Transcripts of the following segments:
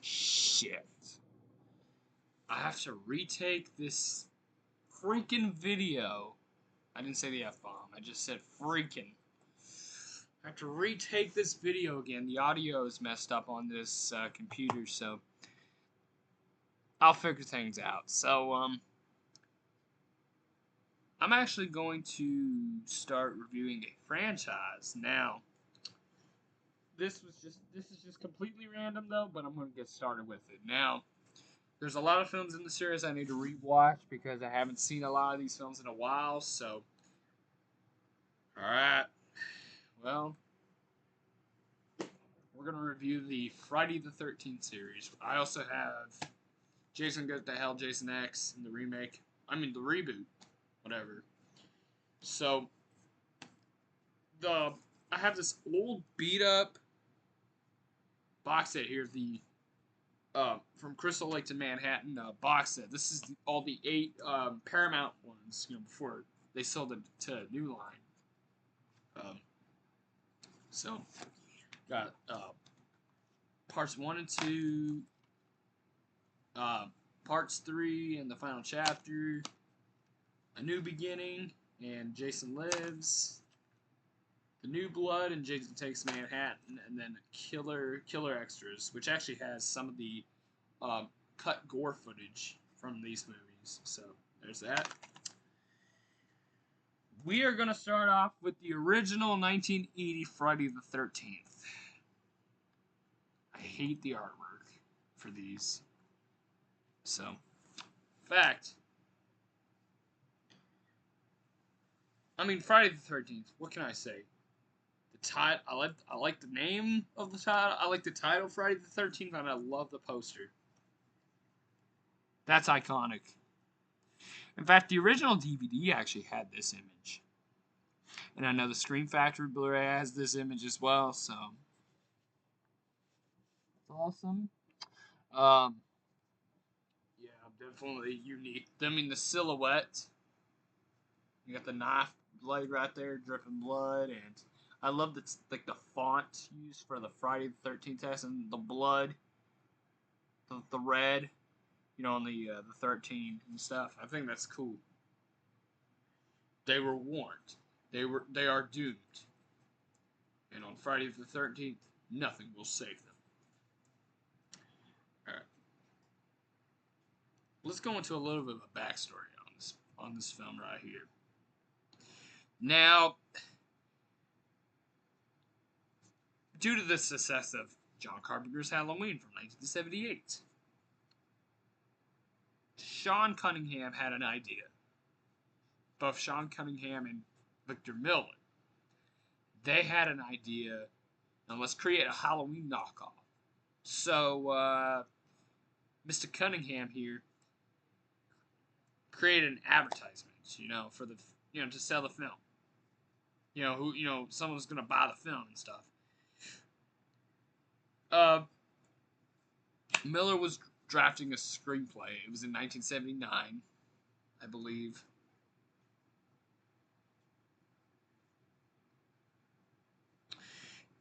shit. I have to retake this freaking video. I didn't say the F-bomb. I just said freaking. I have to retake this video again. The audio is messed up on this computer, so I'll figure things out. So, I'm actually going to start reviewing a franchise now. This is just completely random though, but I'm going to get started with it now. There's a lot of films in the series I need to rewatch because I haven't seen a lot of these films in a while. So, all right, well, we're gonna review the Friday the 13th series. I also have Jason Goes to Hell, Jason X, and the remake. I mean the reboot, whatever. So I have this old beat up box set here, the from Crystal Lake to Manhattan box set. This is all the 8 Paramount ones, before they sold them to New Line. So got parts 1 and 2, parts 3 and the final chapter, A New Beginning, and Jason Lives, The New Blood, and Jason Takes Manhattan, and then Killer Extras, which actually has some of the cut gore footage from these movies. So there's that. We are going to start off with the original 1980 Friday the 13th. I hate the artwork for these. So, fact. I mean, Friday the 13th. What can I say? The title. I like the name of the title. I like the title, Friday the 13th, and I love the poster. That's iconic. In fact, the original DVD actually had this image, and I know the Scream Factory Blu-ray has this image as well. So, it's awesome. Yeah, definitely unique. I mean, the silhouette. You got the knife blade right there, dripping blood, and I love the the font used for the Friday the 13th test, and the blood, the red, on the 13 and stuff. I think that's cool. They were warned. They are doomed. And on Friday the 13th, nothing will save them. All right. Let's go into a little bit of a backstory on this film right here. Now, due to the success of John Carpenter's Halloween from 1978, Sean Cunningham had an idea. Both Sean Cunningham and Victor Miller. They had an idea, and let's create a Halloween knockoff. So, Mr. Cunningham here created an advertisement, for the, to sell the film. Someone's gonna buy the film and stuff. Miller was drafting a screenplay. It was in 1979, I believe.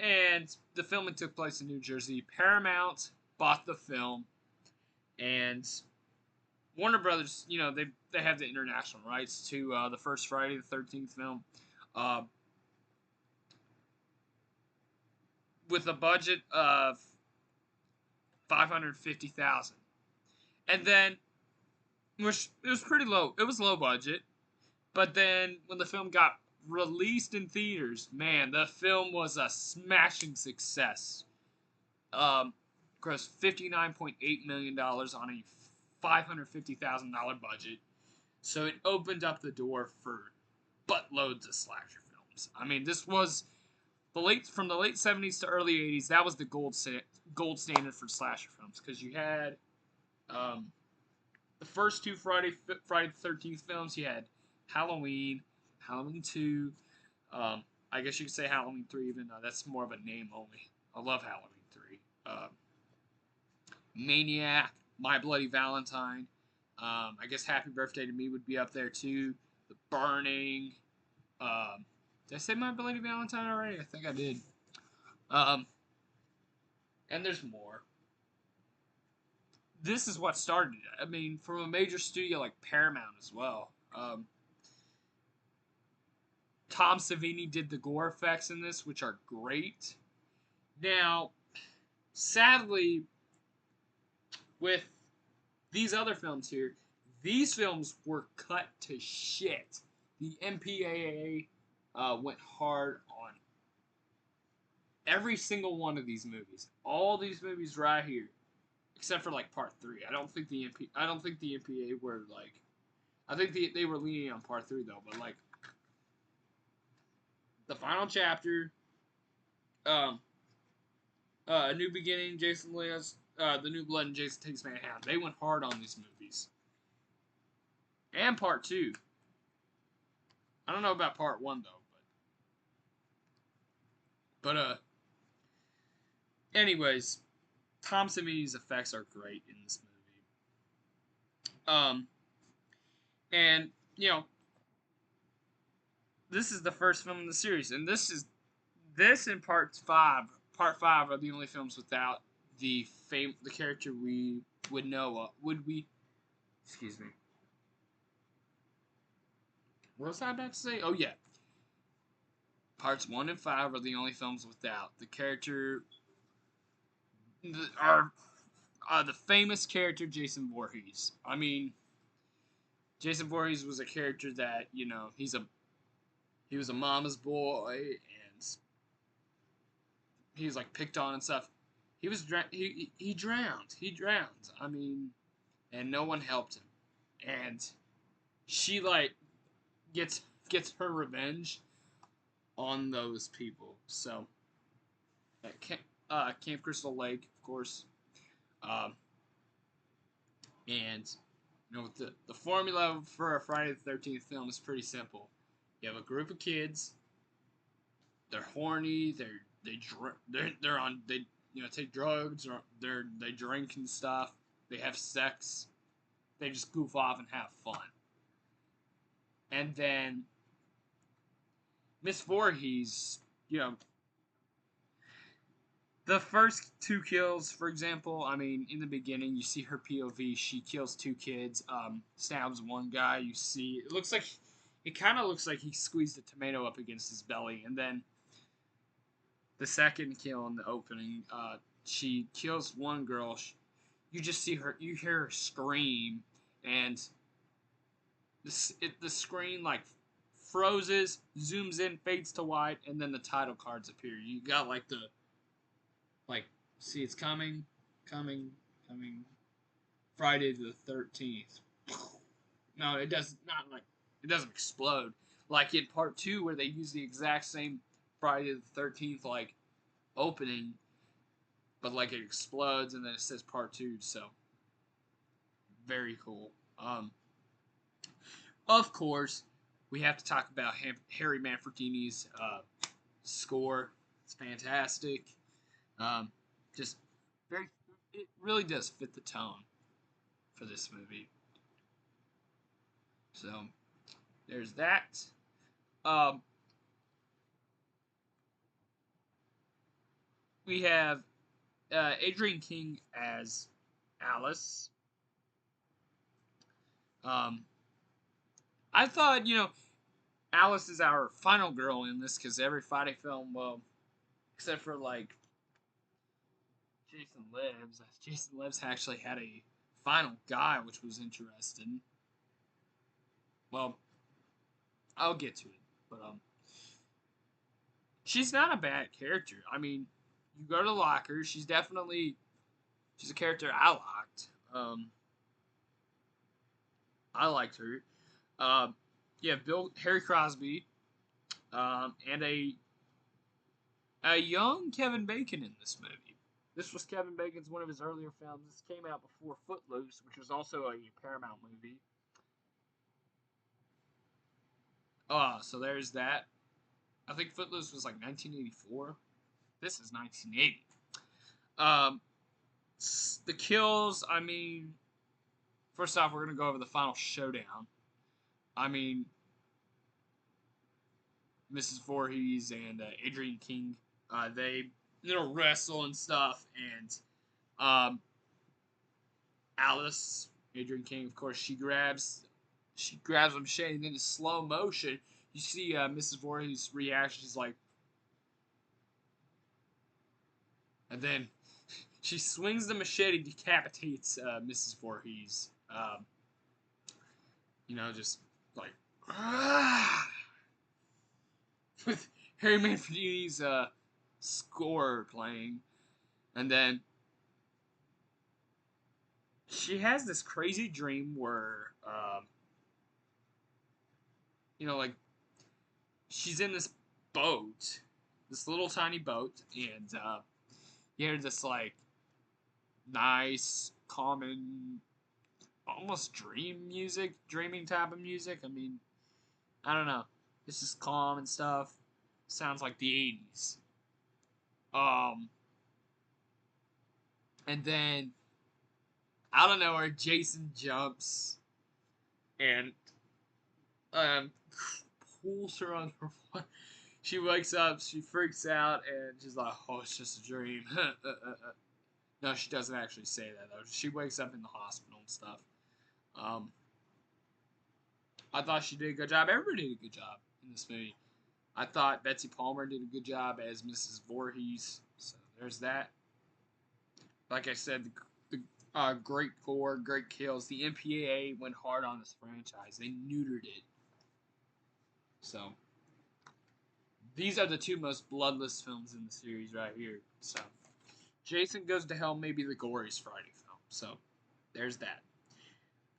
And the filming took place in New Jersey. Paramount bought the film, and Warner Brothers, they have the international rights to the first Friday the 13th film. With a budget of $550,000, and then, which it was pretty low. It was low budget, but then when the film got released in theaters, man, the film was a smashing success. Grossed $59.8 million on a $550,000 budget, so it opened up the door for buttloads of slasher films. I mean, this was from the late 70s to early 80s. That was the gold standard for slasher films, because you had the first 2 Friday the 13th films. You had Halloween, Halloween 2. I guess you could say Halloween 3, even though that's more of a name only. I love Halloween 3. Maniac, My Bloody Valentine. I guess Happy Birthday to Me would be up there too. The Burning. Did I say My Bloody Valentine already? I think I did. And there's more. this is what started it. I mean, from a major studio like Paramount as well. Tom Savini did the gore effects in this, which are great. Now, sadly, with these other films here, these films were cut to shit. The MPAA went hard on every single one of these movies. All these movies right here, except for like Part 3. I don't think the MPAA were like. I think they were leaning on Part 3 though, but like the final chapter, A New Beginning, Jason Lives, The New Blood, and Jason Takes Manhattan. They went hard on these movies. And Part 2. I don't know about Part 1 though, but anyways, Tom Savini's effects are great in this movie. And you know, this is the first film in the series, and this and Part 5. Part 5 are the only films without the character we would know. Would we? Excuse me. What was I about to say? Oh yeah. Parts 1 and 5 are the only films without the character. The famous character Jason Voorhees. I mean, Jason Voorhees was a character that he was a mama's boy, and he was like picked on and stuff. He drowned. He drowned. I mean, and no one helped him, and she like gets her revenge on those people. So at Camp Crystal Lake, of course, and the formula for a Friday the 13th film is pretty simple. You have a group of kids. They're horny. They're on they take drugs, or they drink and stuff. They have sex. They just goof off and have fun. And then Miss Voorhees, the first 2 kills, for example, I mean, in the beginning, you see her POV. She kills 2 kids, stabs one guy. You see, it kind of looks like he squeezed a tomato up against his belly. And then the second kill in the opening, she kills one girl. You just see her, you hear her scream, and the screen like frozes, zooms in, fades to white, and then the title cards appear. You got see, it's coming, Friday the 13th. No, it does not it doesn't explode like in Part 2 where they use the exact same Friday the 13th like opening, but like it explodes and then it says Part 2. So very cool. Of course, we have to talk about Harry Manfredini's score. It's fantastic. Just very, it really does fit the tone for this movie. So there's that. We have Adrienne King as Alice. I thought, Alice is our final girl in this because every Friday film, well, except for like Jason Lives actually had a final guy, which was interesting. Well, I'll get to it, but she's not a bad character. I mean, you go to Locker, she's a character I liked. I liked her. You have Harry Crosby, and a young Kevin Bacon in this movie. This was Kevin Bacon's one of his earlier films. This came out before Footloose, which was also a Paramount movie. So there's that. I think Footloose was like 1984. This is 1980. The kills, I mean, first off, we're going to go over the final showdown. I mean, Mrs. Voorhees and Adrienne King, they wrestle and stuff, and Alice, Adrian King, of course, she grabs a machete, and then in slow motion, you see Mrs. Voorhees' reaction. She's like, and then she swings the machete, decapitates Mrs. Voorhees. Just like with Harry Manfredi's score playing, and then she has this crazy dream where, like she's in this boat, this little tiny boat, and you hear this like nice, common, almost dreaming type of music. I mean, I don't know. It's just calm and stuff. Sounds like the 80s. Um, and then out of nowhere, Jason jumps and um, pulls her on her. She wakes up, she freaks out, and she's like, "Oh, it's just a dream." No, she doesn't actually say that though. She wakes up in the hospital and stuff. Um, I thought she did a good job. Everybody did a good job in this movie. I thought Betsy Palmer did a good job as Mrs. Voorhees. So there's that. Like I said, the great gore, great kills. The MPAA went hard on this franchise. They neutered it. So these are the two most bloodless films in the series right here. So Jason Goes to Hell may be the goriest Friday film. So there's that.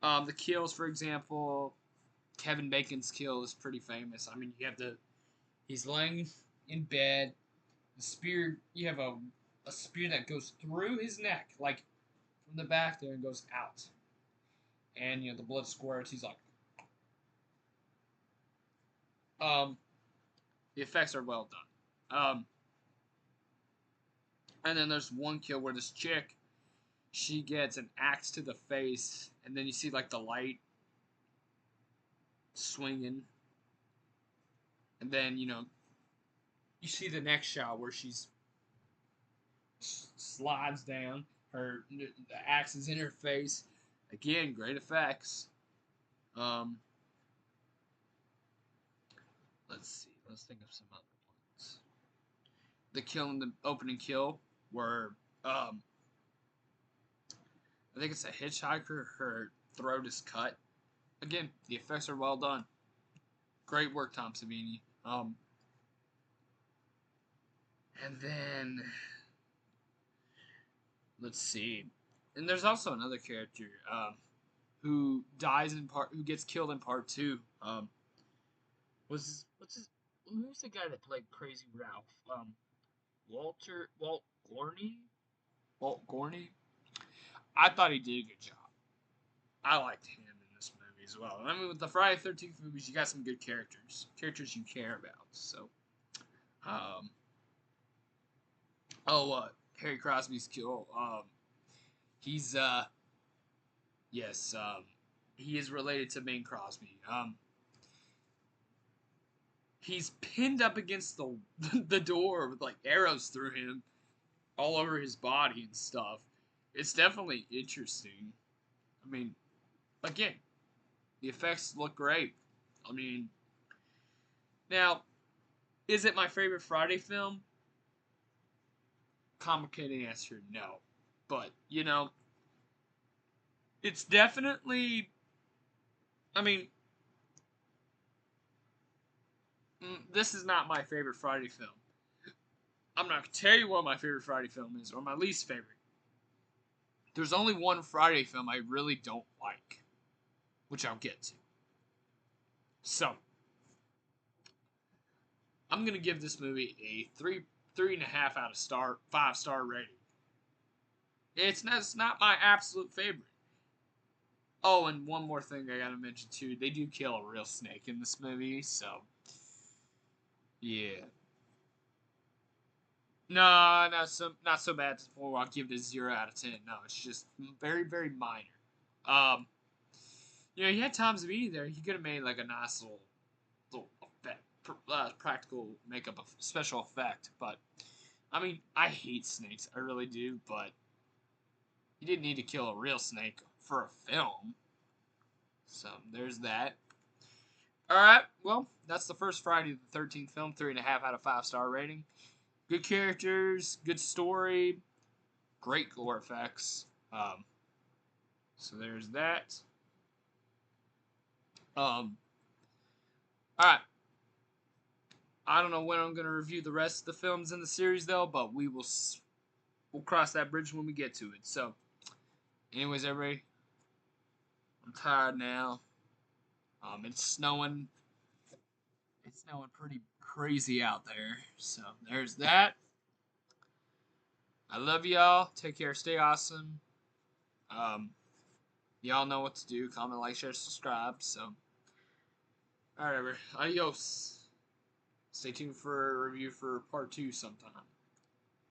The kills, for example, Kevin Bacon's kill is pretty famous. I mean, he's laying in bed. The spear, you have a spear that goes through his neck, like from the back there, and goes out. And the blood squirts. He's like, the effects are well done. And then there's one kill where this chick, she gets an axe to the face, and then you see like the light swinging, and then you see the next shot where she's slides down, the axe is in her face. Again, great effects. Let's see. Let's think of some other ones. The kill in the opening kill, where I think it's a hitchhiker. Her throat is cut. Again, the effects are well done. Great work, Tom Savini. And then let's see. And there's also another character who gets killed in part two. Who's the guy that played Crazy Ralph? Walt Gorney? Walt Gorney? I thought he did a good job. I liked him in this movie as well. I mean, with the Friday 13th movies, you got some good characters you care about. So, Harry Crosby's kill. He's yes, he is related to Bing Crosby. He's pinned up against the the door with like arrows through him all over his body and stuff. It's definitely interesting. I mean, again, the effects look great. I mean, now, is it my favorite Friday film? Complicated answer, no. But, it's definitely, I mean, this is not my favorite Friday film. I'm not going to tell you what my favorite Friday film is, or my least favorite. There's only one Friday film I really don't like, which I'll get to. So, I'm gonna give this movie a 3.5 out of 5-star rating. It's not my absolute favorite. Oh, and one more thing I gotta mention too. They do kill a real snake in this movie, so yeah. No, not so bad to the point where I'll give it a 0 out of 10. No, it's just very, very minor. Um, he had Tom Savini there. He could have made like a nice little effect, practical makeup, special effect. But I mean, I hate snakes. I really do. But You didn't need to kill a real snake for a film. So there's that. Alright, well, that's the first Friday the 13th film, 3.5 out of 5-star rating. Good characters, good story, great gore effects. So there's that. Alright. I don't know when I'm gonna review the rest of the films in the series though, but we'll cross that bridge when we get to it. So, anyways, everybody, I'm tired now. It's snowing. It's snowing pretty crazy out there. So there's that. I love y'all. Take care. Stay awesome. Y'all know what to do. Comment, like, share, subscribe. So, alright, everybody. Adios. Stay tuned for a review for part 2 sometime.